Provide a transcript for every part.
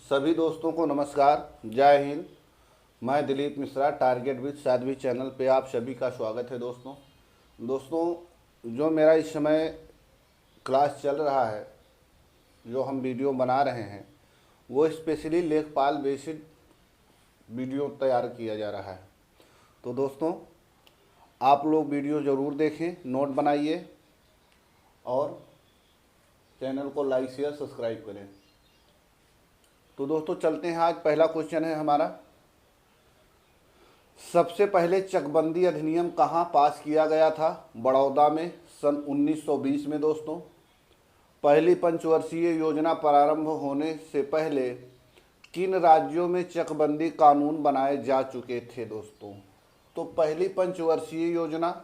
सभी दोस्तों को नमस्कार, जय हिंद। मैं Dilip Mishra, target with Sadhvi channel पे आप सभी का स्वागत है। दोस्तों जो मेरा इस समय क्लास चल रहा है, जो हम वीडियो बना रहे हैं, वो स्पेशली लेखपाल बेस्ड वीडियो तैयार किया जा रहा है। तो दोस्तों आप लोग वीडियो ज़रूर देखें, नोट बनाइए और चैनल को लाइक शेयर सब्सक्राइब करें। तो दोस्तों चलते हैं। आज पहला क्वेश्चन है हमारा, सबसे पहले चकबंदी अधिनियम कहाँ पास किया गया था? बड़ौदा में सन 1920 में। दोस्तों पहली पंचवर्षीय योजना प्रारंभ होने से पहले किन राज्यों में चकबंदी कानून बनाए जा चुके थे? दोस्तों तो पहली पंचवर्षीय योजना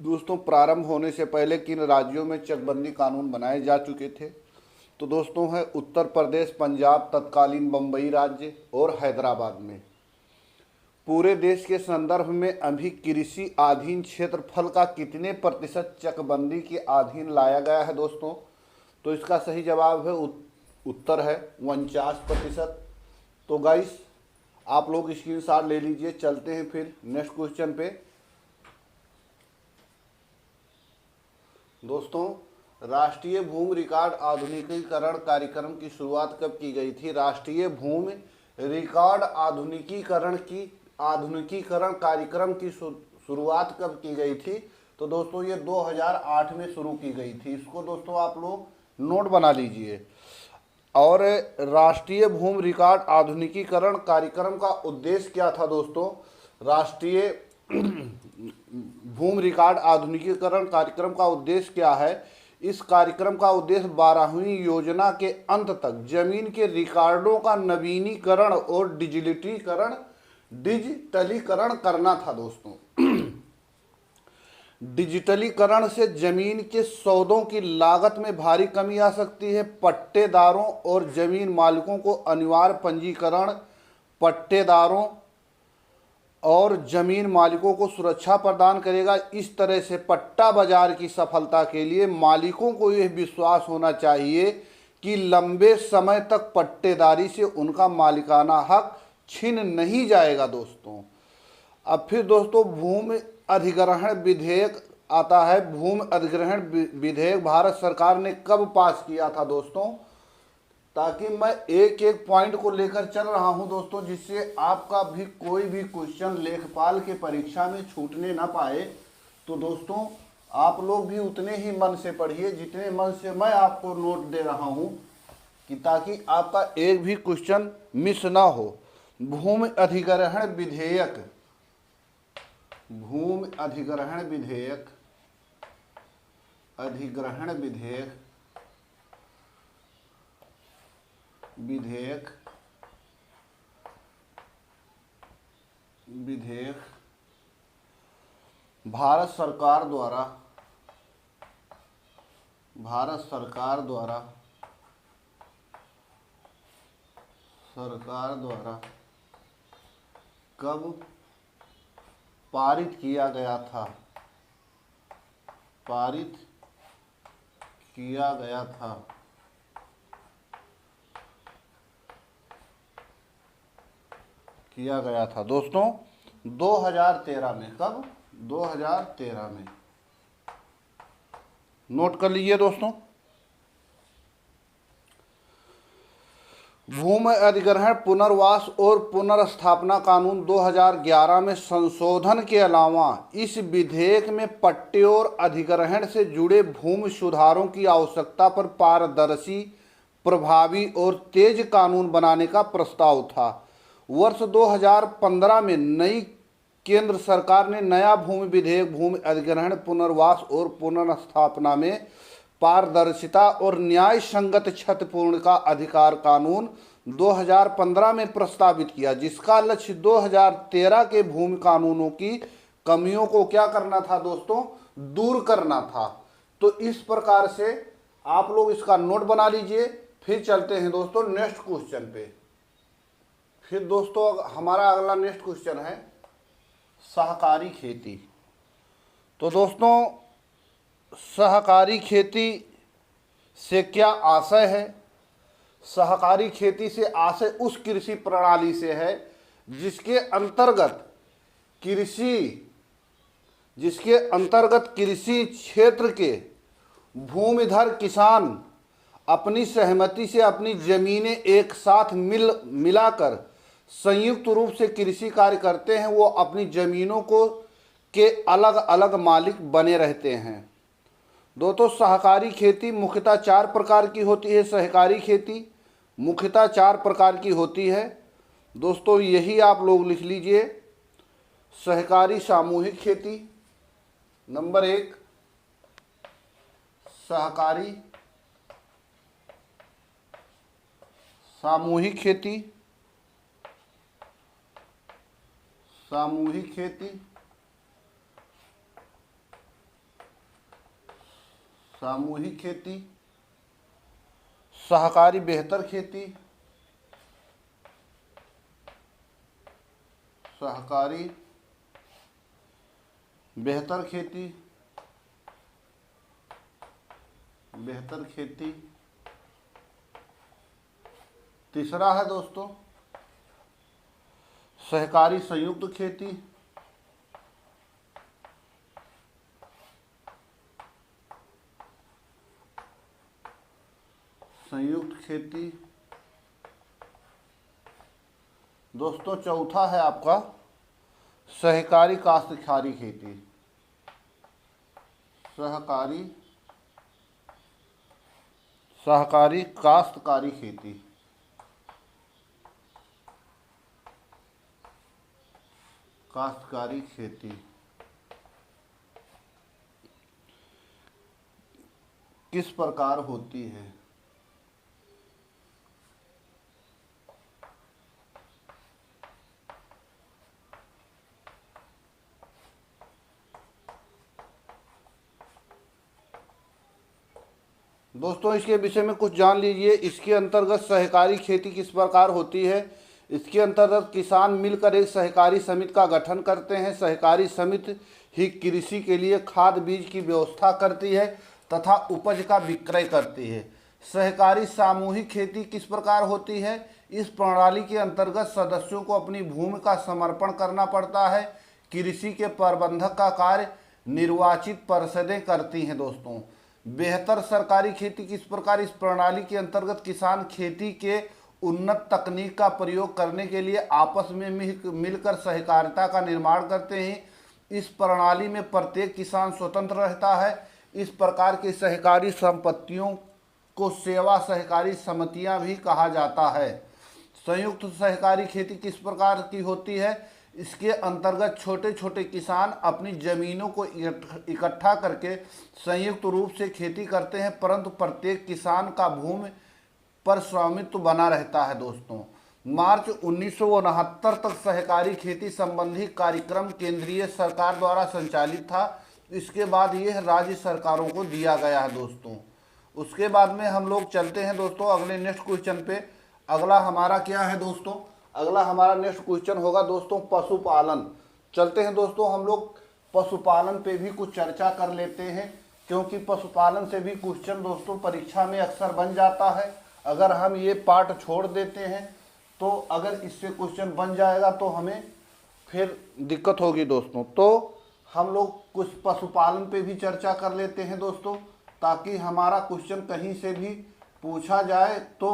दोस्तों प्रारंभ होने से पहले किन राज्यों में चकबंदी कानून बनाए जा चुके थे? तो दोस्तों है उत्तर प्रदेश, पंजाब, तत्कालीन बम्बई राज्य और हैदराबाद में। पूरे देश के संदर्भ में अभी कृषि अधीन क्षेत्रफल का कितने प्रतिशत चकबंदी के अधीन लाया गया है? दोस्तों तो इसका सही जवाब है उत्तर है 49%। तो गाइस आप लोग स्क्रीनशॉट ले लीजिए। चलते हैं फिर नेक्स्ट क्वेश्चन पे। दोस्तों राष्ट्रीय भूमि रिकॉर्ड आधुनिकीकरण कार्यक्रम की शुरुआत कब की गई थी? राष्ट्रीय भूमि रिकॉर्ड आधुनिकीकरण कार्यक्रम की शुरुआत कब की गई थी? तो दोस्तों ये 2008 में शुरू की गई थी। इसको दोस्तों आप लोग नोट बना लीजिए। और राष्ट्रीय भूमि रिकॉर्ड आधुनिकीकरण कार्यक्रम का उद्देश्य क्या था? दोस्तों राष्ट्रीय भूमि रिकॉर्ड आधुनिकीकरण कार्यक्रम का उद्देश्य क्या है? इस कार्यक्रम का उद्देश्य 12वीं योजना के अंत तक जमीन के रिकॉर्डों का नवीनीकरण और डिजिटलीकरण करना था। दोस्तों डिजिटलीकरण से जमीन के सौदों की लागत में भारी कमी आ सकती है। पट्टेदारों और जमीन मालिकों को अनिवार्य पंजीकरण, पट्टेदारों और जमीन मालिकों को सुरक्षा प्रदान करेगा। इस तरह से पट्टा बाजार की सफलता के लिए मालिकों को यह विश्वास होना चाहिए कि लंबे समय तक पट्टेदारी से उनका मालिकाना हक छीन नहीं जाएगा। दोस्तों अब फिर दोस्तों भूमि अधिग्रहण विधेयक आता है। भूमि अधिग्रहण विधेयक भारत सरकार ने कब पास किया था? दोस्तों ताकि मैं एक एक पॉइंट को लेकर चल रहा हूं दोस्तों, जिससे आपका भी कोई भी क्वेश्चन लेखपाल के परीक्षा में छूटने ना पाए। तो दोस्तों आप लोग भी उतने ही मन से पढ़िए जितने मन से मैं आपको नोट दे रहा हूं, कि ताकि आपका एक भी क्वेश्चन मिस ना हो। भूमि अधिग्रहण विधेयक, भूमि अधिग्रहण विधेयक, अधिग्रहण विधेयक विधेयक विधेयक भारत सरकार द्वारा कब पारित किया गया था? पारित किया गया था? किया गया था दोस्तों 2013 में। कब? 2013 में। नोट कर लीजिए दोस्तों। भूमि अधिग्रहण, पुनर्वास और पुनर्स्थापना कानून 2011 में संशोधन के अलावा इस विधेयक में पट्टे और अधिग्रहण से जुड़े भूमि सुधारों की आवश्यकता पर पारदर्शी, प्रभावी और तेज कानून बनाने का प्रस्ताव था। वर्ष 2015 में नई केंद्र सरकार ने नया भूमि विधेयक भूमि अधिग्रहण, पुनर्वास और पुनर्स्थापना में पारदर्शिता और न्याय संगत क्षतिपूर्ण का अधिकार कानून 2015 में प्रस्तावित किया, जिसका लक्ष्य 2013 के भूमि कानूनों की कमियों को क्या करना था? दोस्तों दूर करना था। तो इस प्रकार से आप लोग इसका नोट बना लीजिए। फिर चलते हैं दोस्तों नेक्स्ट क्वेश्चन पे। फिर दोस्तों हमारा अगला नेक्स्ट क्वेश्चन है सहकारी खेती। तो दोस्तों सहकारी खेती से क्या आशय है? सहकारी खेती से आशय उस कृषि प्रणाली से है जिसके अंतर्गत कृषि क्षेत्र के भूमिधर किसान अपनी सहमति से अपनी जमीनें एक साथ मिलाकर संयुक्त रूप से कृषि कार्य करते हैं। वो अपनी जमीनों को के अलग अलग मालिक बने रहते हैं। दोस्तों, सहकारी खेती मुख्यतः 4 प्रकार की होती है। सहकारी खेती मुख्यतः 4 प्रकार की होती है। दोस्तों, यही आप लोग लिख लीजिए। सहकारी सामूहिक खेती नंबर 1, सहकारी सामूहिक खेती, सामूहिक खेती, सामूहिक खेती, सहकारी बेहतर खेती, सहकारी बेहतर खेती, बेहतर खेती। तीसरा है दोस्तों सहकारी संयुक्त खेती, संयुक्त खेती। दोस्तों, चौथा है आपका सहकारी काश्तकारी खेती, सहकारी काश्तकारी खेती। काश्तकारी खेती किस प्रकार होती है? दोस्तों, इसके विषय में कुछ जान लीजिए। इसके अंतर्गत सहकारी खेती किस प्रकार होती है। इसके अंतर्गत किसान मिलकर एक सहकारी समिति का गठन करते हैं। सहकारी समिति ही कृषि के लिए खाद बीज की व्यवस्था करती है तथा उपज का विक्रय करती है। सहकारी सामूहिक खेती किस प्रकार होती है। इस प्रणाली के अंतर्गत सदस्यों को अपनी भूमि का समर्पण करना पड़ता है। कृषि के प्रबंधक का कार्य निर्वाचित परिषदें करती हैं। दोस्तों, बेहतर सरकारी खेती किस प्रकार। इस प्रणाली के अंतर्गत किसान खेती के उन्नत तकनीक का प्रयोग करने के लिए आपस में मिलकर सहकारिता का निर्माण करते हैं। इस प्रणाली में प्रत्येक किसान स्वतंत्र रहता है। इस प्रकार की सहकारी संपत्तियों को सेवा सहकारी समितियां भी कहा जाता है। संयुक्त सहकारी खेती किस प्रकार की होती है। इसके अंतर्गत छोटे छोटे किसान अपनी जमीनों को इकट्ठा करके संयुक्त रूप से खेती करते हैं, परंतु प्रत्येक किसान का भूमि पर स्वामित्व बना रहता है। दोस्तों, मार्च 1969 तक सहकारी खेती संबंधी कार्यक्रम केंद्रीय सरकार द्वारा संचालित था। इसके बाद यह राज्य सरकारों को दिया गया है। दोस्तों, उसके बाद में हम लोग चलते हैं दोस्तों अगले नेक्स्ट क्वेश्चन पे। अगला हमारा क्या है दोस्तों, अगला हमारा नेक्स्ट क्वेश्चन होगा दोस्तों पशुपालन। चलते हैं दोस्तों हम लोग पशुपालन पे भी कुछ चर्चा कर लेते हैं, क्योंकि पशुपालन से भी क्वेश्चन दोस्तों परीक्षा में अक्सर बन जाता है। अगर हम ये पार्ट छोड़ देते हैं तो अगर इससे क्वेश्चन बन जाएगा तो हमें फिर दिक्कत होगी दोस्तों। तो हम लोग कुछ पशुपालन पे भी चर्चा कर लेते हैं दोस्तों, ताकि हमारा क्वेश्चन कहीं से भी पूछा जाए तो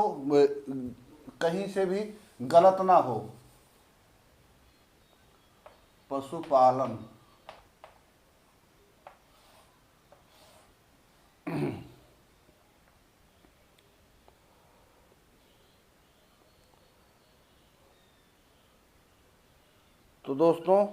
कहीं से भी गलत ना हो। पशुपालन तो दोस्तों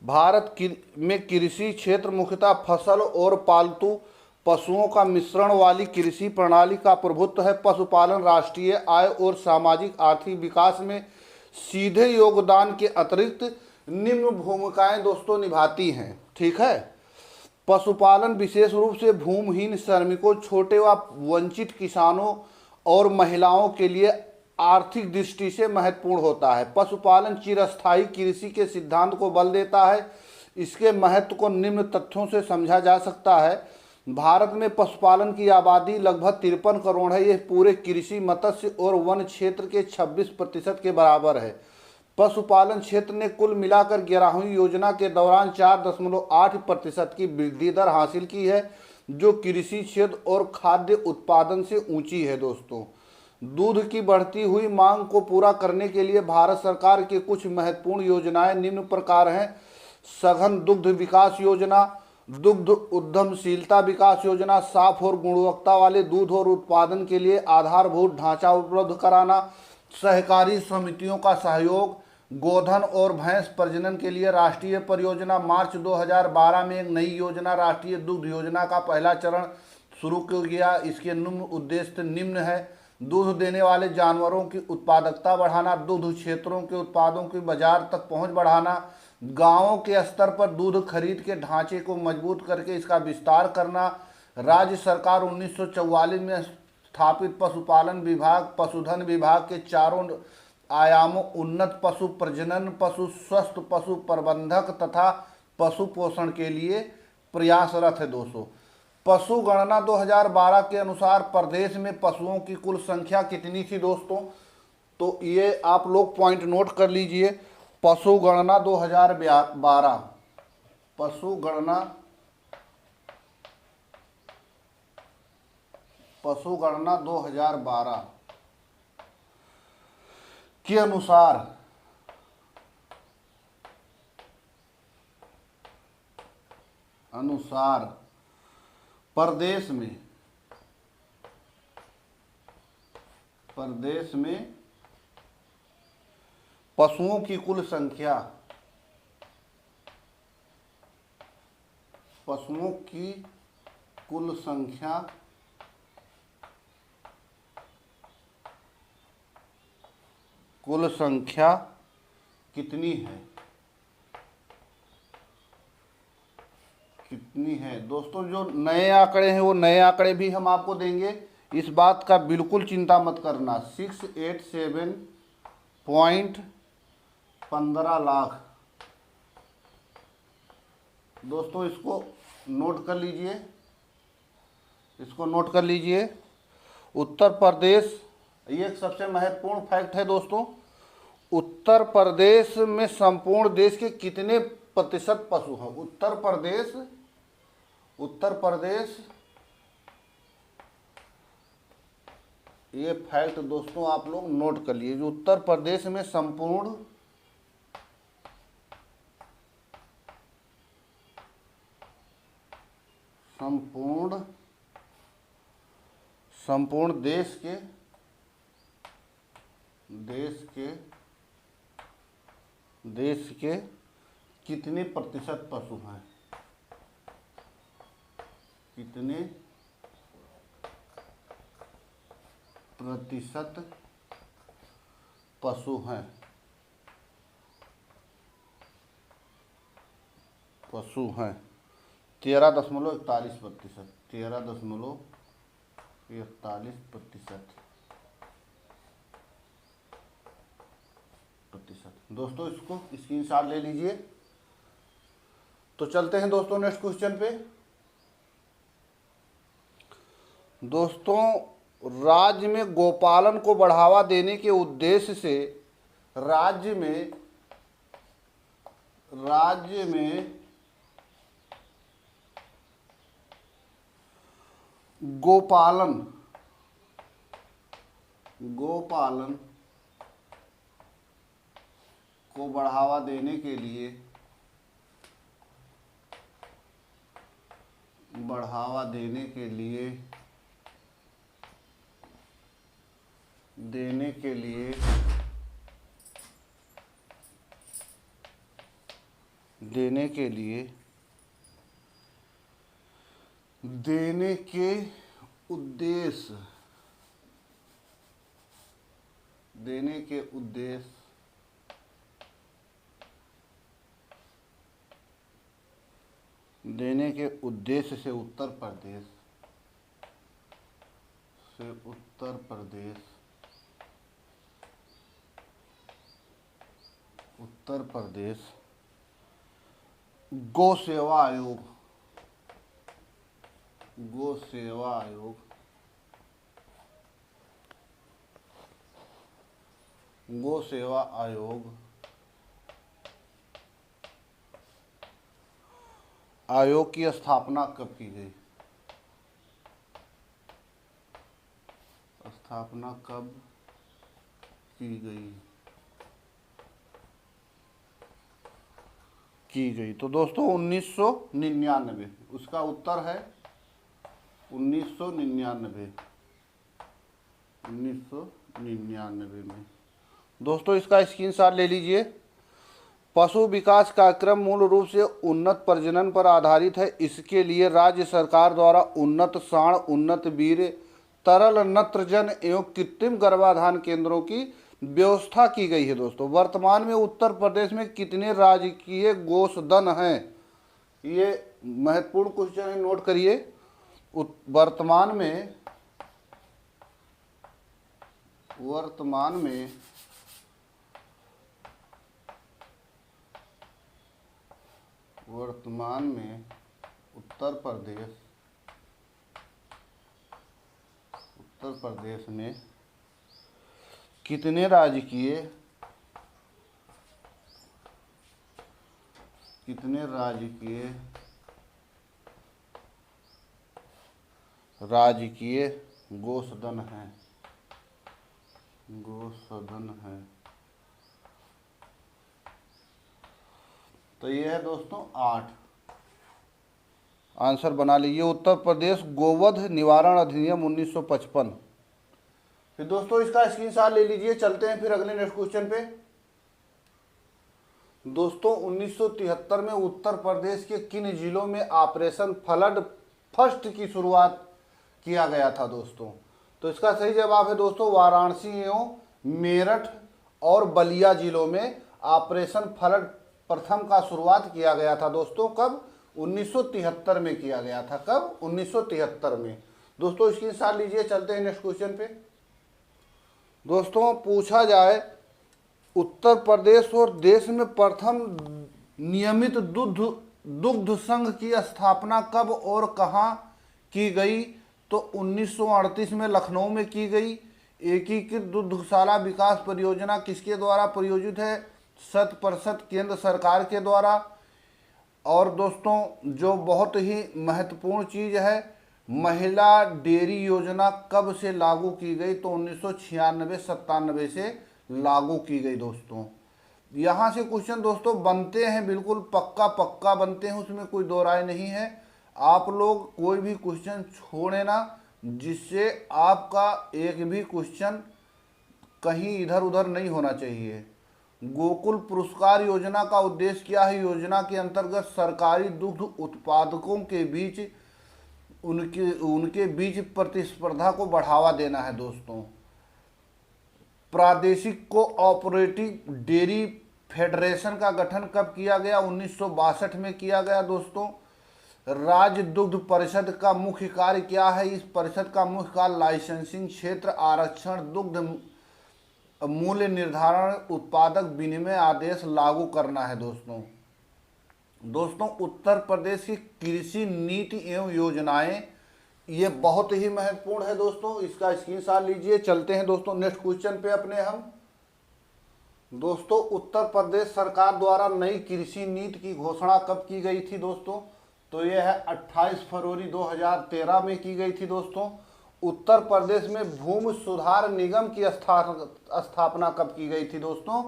भारत में कृषि क्षेत्र मुख्यतः फसल और पालतू पशुओं का मिश्रण वाली कृषि प्रणाली का प्रभुत्व है। पशुपालन राष्ट्रीय आय और सामाजिक आर्थिक विकास में सीधे योगदान के अतिरिक्त निम्न भूमिकाएं दोस्तों निभाती हैं। ठीक है, पशुपालन विशेष रूप से भूमिहीन श्रमिकों, छोटे व वंचित किसानों और महिलाओं के लिए आर्थिक दृष्टि से महत्वपूर्ण होता है। पशुपालन चिरस्थायी कृषि के सिद्धांत को बल देता है। इसके महत्व को निम्न तथ्यों से समझा जा सकता है। भारत में पशुपालन की आबादी लगभग 53 करोड़ है। यह पूरे कृषि, मत्स्य और वन क्षेत्र के 26% के बराबर है। पशुपालन क्षेत्र ने कुल मिलाकर 11वीं योजना के दौरान 4.8% की वृद्धि दर हासिल की है, जो कृषि क्षेत्र और खाद्य उत्पादन से ऊंची है। दोस्तों, दूध की बढ़ती हुई मांग को पूरा करने के लिए भारत सरकार की कुछ महत्वपूर्ण योजनाएं निम्न प्रकार हैं। सघन दुग्ध विकास योजना, दुग्ध उद्यमशीलता विकास योजना, साफ और गुणवत्ता वाले दूध और उत्पादन के लिए आधारभूत ढांचा उपलब्ध कराना, सहकारी समितियों का सहयोग, गोधन और भैंस प्रजनन के लिए राष्ट्रीय परियोजना। मार्च 2012 में एक नई योजना राष्ट्रीय दुग्ध योजना का पहला चरण शुरू किया गया। इसके निम्न उद्देश्य निम्न है: दूध देने वाले जानवरों की उत्पादकता बढ़ाना, दुग्ध क्षेत्रों के उत्पादों की बाजार तक पहुंच बढ़ाना, गांवों के स्तर पर दूध खरीद के ढांचे को मजबूत करके इसका विस्तार करना। राज्य सरकार 1944 में स्थापित पशुपालन विभाग पशुधन विभाग के चारों आयामों उन्नत पशु प्रजनन, पशु स्वस्थ, पशु प्रबंधक तथा पशु पोषण के लिए प्रयासरत है। दोस्तों, पशु गणना 2012 के अनुसार प्रदेश में पशुओं की कुल संख्या कितनी थी? दोस्तों, तो ये आप लोग पॉइंट नोट कर लीजिए। पशु गणना 2012, पशु गणना 2012 के अनुसार प्रदेश में पशुओं की कुल संख्या, कुल संख्या कितनी है? दोस्तों, जो नए आंकड़े हैं वो नए आंकड़े भी हम आपको देंगे, इस बात का बिल्कुल चिंता मत करना। 687.15 लाख। दोस्तों, इसको नोट कर लीजिए। उत्तर प्रदेश, ये एक सबसे महत्वपूर्ण फैक्ट है दोस्तों। उत्तर प्रदेश में संपूर्ण देश के कितने प्रतिशत पशु हैं? उत्तर प्रदेश, ये फैक्ट दोस्तों आप लोग नोट कर लिए। जो उत्तर प्रदेश में संपूर्ण देश के कितने प्रतिशत पशु हैं? कितने प्रतिशत पशु हैं? 13.41%। 13.41%। दोस्तों, इसको स्क्रीनशॉट ले लीजिए। तो चलते हैं दोस्तों नेक्स्ट क्वेश्चन पे। दोस्तों, राज्य में गोपालन को बढ़ावा देने के उद्देश्य से राज्य में गोपालन को बढ़ावा देने के लिए देने के उद्देश्य से उत्तर प्रदेश गौ सेवा आयोग गो सेवा आयोग, गो सेवा आयोग, आयोग की स्थापना कब की गई? स्थापना कब की गई? तो दोस्तों 1999। उसका उत्तर है 1999, 1999 में। दोस्तों इसका स्क्रीनशॉट ले लीजिए। पशु विकास कार्यक्रम मूल रूप से उन्नत प्रजनन पर आधारित है। इसके लिए राज्य सरकार द्वारा उन्नत साँड, उन्नत वीर्य, तरल नत्रजन एवं कृत्रिम गर्भाधान केंद्रों की व्यवस्था की गई है। दोस्तों वर्तमान में उत्तर प्रदेश में कितने राजकीय गोसदन हैं? ये महत्वपूर्ण क्वेश्चन है, नोट करिए। वर्तमान में उत्तर प्रदेश में कितने राजकीय गोसदन हैं? तो ये है दोस्तों 8। आंसर बना लीजिए। उत्तर प्रदेश गोवध निवारण अधिनियम 1955। फिर दोस्तों इसका स्क्रीनशॉट ले लीजिए। चलते हैं फिर अगले नेक्स्ट क्वेश्चन पे। दोस्तों 1973 में उत्तर प्रदेश के किन जिलों में ऑपरेशन फ्लड फर्स्ट की शुरुआत किया गया था? दोस्तों तो इसका सही जवाब है दोस्तों वाराणसी एवं मेरठ और बलिया जिलों में ऑपरेशन फ्लड प्रथम का शुरुआत किया गया था। दोस्तों कब? 1973 में किया गया था। कब? 1973 में। दोस्तों इसकी साथ लीजिए। चलते हैं नेक्स्ट क्वेश्चन पे। दोस्तों पूछा जाए उत्तर प्रदेश और देश में प्रथम नियमित दुग्ध संघ की स्थापना कब और कहां की गई? तो 1938 में लखनऊ में की गई। एकीकृत दुग्धशाला विकास परियोजना किसके द्वारा प्रायोजित है? 100% केंद्र सरकार के द्वारा। और दोस्तों जो बहुत ही महत्वपूर्ण चीज़ है, महिला डेयरी योजना कब से लागू की गई? तो 1996-97 से लागू की गई। दोस्तों यहाँ से क्वेश्चन दोस्तों बनते हैं, बिल्कुल पक्का बनते हैं, उसमें कोई दो राय नहीं है। आप लोग कोई भी क्वेश्चन छोड़े ना, जिससे आपका एक भी क्वेश्चन कहीं इधर उधर नहीं होना चाहिए। गोकुल पुरस्कार योजना का उद्देश्य क्या है? योजना के अंतर्गत सरकारी दुग्ध उत्पादकों के बीच उनके बीच प्रतिस्पर्धा को बढ़ावा देना है। दोस्तों प्रादेशिक कोऑपरेटिव डेयरी फेडरेशन का गठन कब किया गया? 1962 में किया गया। दोस्तों राज्य दुग्ध परिषद का मुख्य कार्य क्या है? इस परिषद का मुख्य कार्य लाइसेंसिंग, क्षेत्र आरक्षण, दुग्ध मूल्य निर्धारण, उत्पादक विनिमय आदेश लागू करना है। दोस्तों उत्तर प्रदेश की कृषि नीति एवं योजनाएं ये बहुत ही महत्वपूर्ण है। दोस्तों इसका स्क्रीनशॉट लीजिए। चलते हैं दोस्तों नेक्स्ट क्वेश्चन पे अपने हम। दोस्तों उत्तर प्रदेश सरकार द्वारा नई कृषि नीति की घोषणा कब की गई थी? दोस्तों तो यह है 28 फरवरी 2013 में की गई थी। दोस्तों उत्तर प्रदेश में भूमि सुधार निगम की स्थापना कब की गई थी? दोस्तों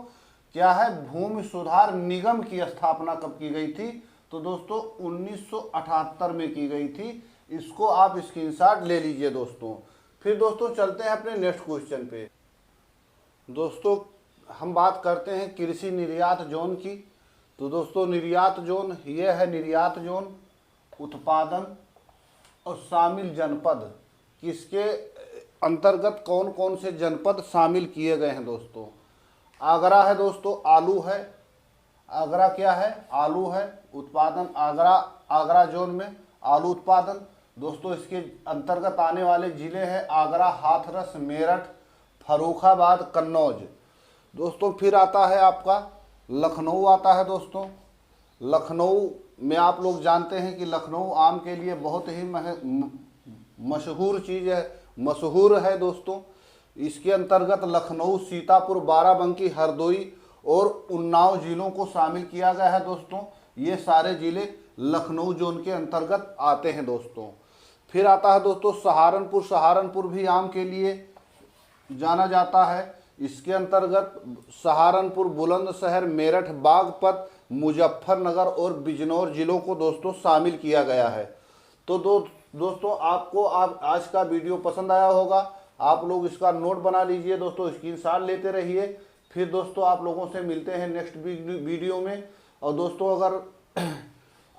क्या है? भूमि सुधार निगम की स्थापना कब की गई थी? तो दोस्तों 1978 में की गई थी। इसको आप स्क्रीनशॉट ले लीजिए। दोस्तों फिर दोस्तों चलते हैं अपने नेक्स्ट क्वेश्चन पे। दोस्तों हम बात करते हैं कृषि निर्यात जोन की। तो दोस्तों निर्यात जोन ये है, निर्यात जोन उत्पादन और शामिल जनपद, किसके अंतर्गत कौन कौन से जनपद शामिल किए गए हैं? दोस्तों आगरा है। दोस्तों आलू है। आगरा क्या है? आलू है। उत्पादन आगरा जोन में आलू उत्पादन। दोस्तों इसके अंतर्गत आने वाले जिले हैं आगरा, हाथरस, मेरठ, फर्रुखाबाद, कन्नौज। दोस्तों फिर आता है आपका लखनऊ आता है। दोस्तों लखनऊ में आप लोग जानते हैं कि लखनऊ आम के लिए बहुत ही मशहूर चीज़ है, मशहूर है दोस्तों। इसके अंतर्गत लखनऊ, सीतापुर, बाराबंकी, हरदोई और उन्नाव जिलों को शामिल किया गया है दोस्तों। ये सारे जिले लखनऊ जोन के अंतर्गत आते हैं दोस्तों। फिर आता है दोस्तों सहारनपुर। सहारनपुर भी आम के लिए जाना जाता है। इसके अंतर्गत सहारनपुर, बुलंदशहर, मेरठ, बागपत, मुजफ्फरनगर और बिजनौर जिलों को दोस्तों शामिल किया गया है। तो दोस्तों आपको आज का वीडियो पसंद आया होगा। आप लोग इसका नोट बना लीजिए दोस्तों, स्क्रीनशॉट लेते रहिए। फिर दोस्तों आप लोगों से मिलते हैं नेक्स्ट वीडियो में। और दोस्तों अगर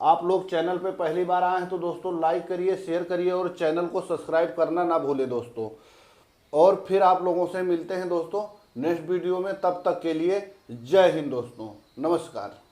आप लोग चैनल पे पहली बार आए हैं तो दोस्तों लाइक करिए, शेयर करिए और चैनल को सब्सक्राइब करना ना भूलें दोस्तों। और फिर आप लोगों से मिलते हैं दोस्तों नेक्स्ट वीडियो में। तब तक के लिए जय हिंद दोस्तों, नमस्कार।